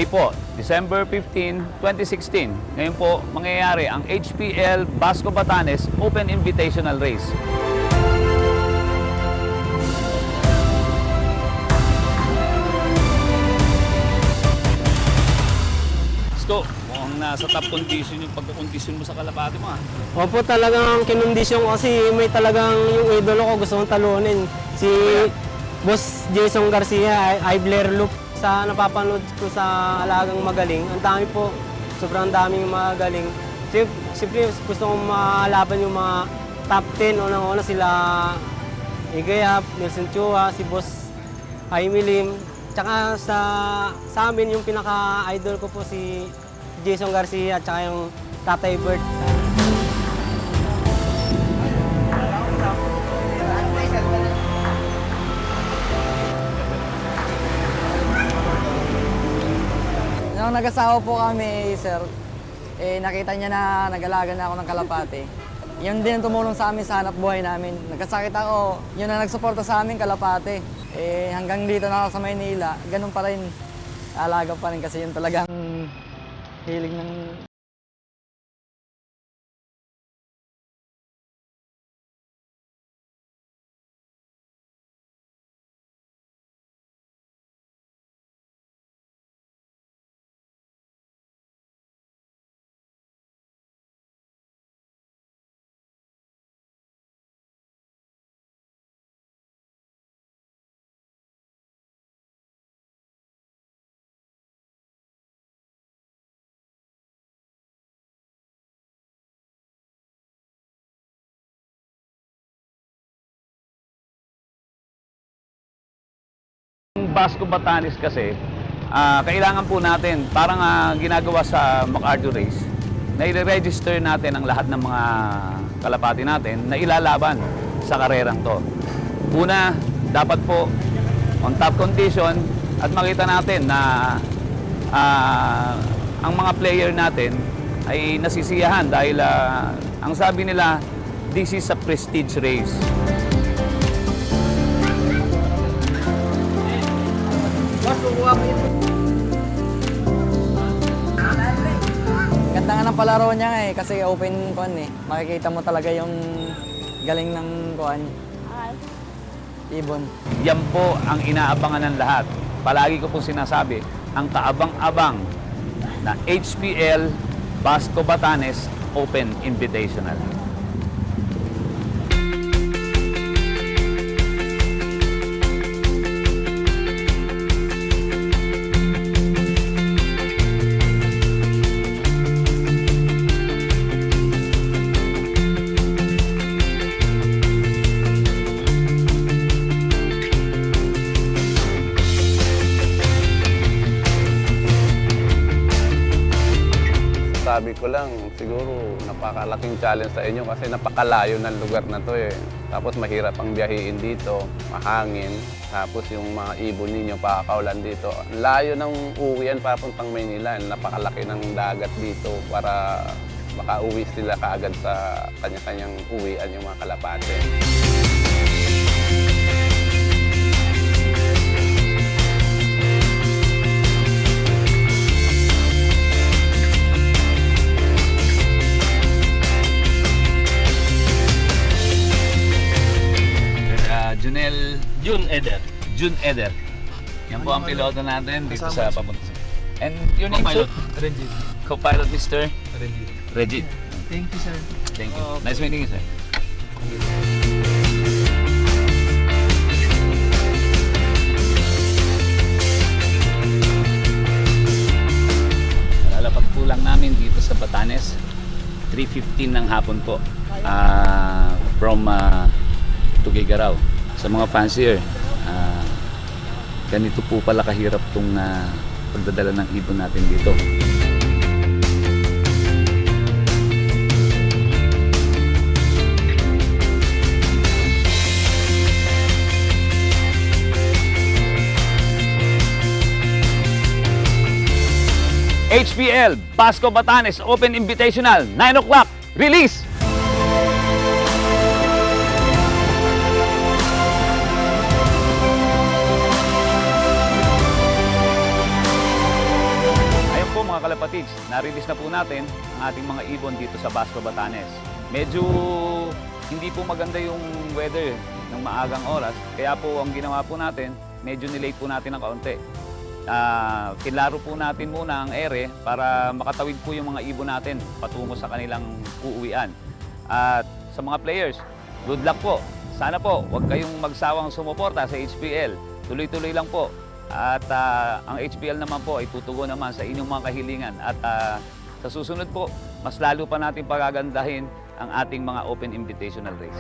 po, December 15, 2016. Ngayon po, mangyayari ang HPL Basco Batanes Open Invitational Race. Gusto, mukhang nasa top condition yung pagkakondisyon mo sa kalapati mo. Opo, talagang kinondisyon ko kasi may talagang yung idolo ko gusto kong talunin. Si Boss Jason Garcia, Ibler Loop. Sa napapanood ko sa Alagang Magaling, ang dami po, sobrang daming magaling. Siyempre gusto kong malaban yung mga top 10, unang-una sila Igayap, Nelson Chua, si Boss Jaime Lim. Tsaka sa amin yung pinaka-idol ko po si Jason Garcia, tsaka yung Tatay Bert. Nung nag-asawa po kami, sir, nakita niya na nag-alaga na ako ng kalapate. Yun din ang tumulong sa amin sa hanap buhay namin. Nagkasakit ako, yun na nagsuporta sa amin, kalapate. Hanggang dito na ako sa Maynila, ganun pa rin. Alaga pa rin kasi yun talagang hilig ng... Basco Batanes kasi, kailangan po natin, parang ginagawa sa MacArthur Race, na i-register natin ang lahat ng mga kalapati natin na ilalaban sa karerang to. Una, dapat po on top condition at makita natin na ang mga player natin ay nasisiyahan dahil ang sabi nila, this is a prestige race. Ganda nga ng palaro niya kasi open kuan Makikita mo talaga yung galing ng kuan. Ibon. Yan po ang inaabangan ng lahat. Palagi ko pong sinasabi, ang kaabang-abang na HPL Basco Batanes Open Invitational. Sabi ko lang, siguro napakalaking challenge sa inyo kasi napakalayo ng lugar na to eh. Tapos mahirap ang biyahiin dito, mahangin. Tapos yung mga ibon ninyo, pakakaulan dito. Layo ng uwian papuntang Maynila. Napakalaki ng dagat dito para makauwi sila kaagad sa kanya-kanyang uwian yung mga kalapate. June Eder. Yan po ang piloto natin dito sa papunta. And your name, sir? Regid. Co-pilot, Mr. Regid. Regid. Thank you, sir. Thank you. Nice meeting you, sir. Lalapag po lang namin dito sa Batanes. 3:15 ng hapon po. From Tuguegarao. Sa mga fancier, ganito po pala kahirap itong pagdadala ng ibon natin dito. HPL Basco Batanes Open Invitational, 9 o'clock, release! kalapatids, na-release na po natin ang ating mga ibon dito sa Basco, Batanes. Medyo hindi po maganda yung weather ng maagang oras, kaya po ang ginawa po natin, medyo nilate po natin ng kaunti. Kinlaro po natin muna ang ere para makatawid po yung mga ibon natin patungo sa kanilang uuwian. At sa mga players, good luck po. Sana po, huwag kayong magsawang sumuporta sa HPL. Tuloy-tuloy lang po. At ang HPL naman po ay tutugon naman sa inyong mga kahilingan. At sa susunod po, mas lalo pa natin pagagandahin ang ating mga Open Invitational Race.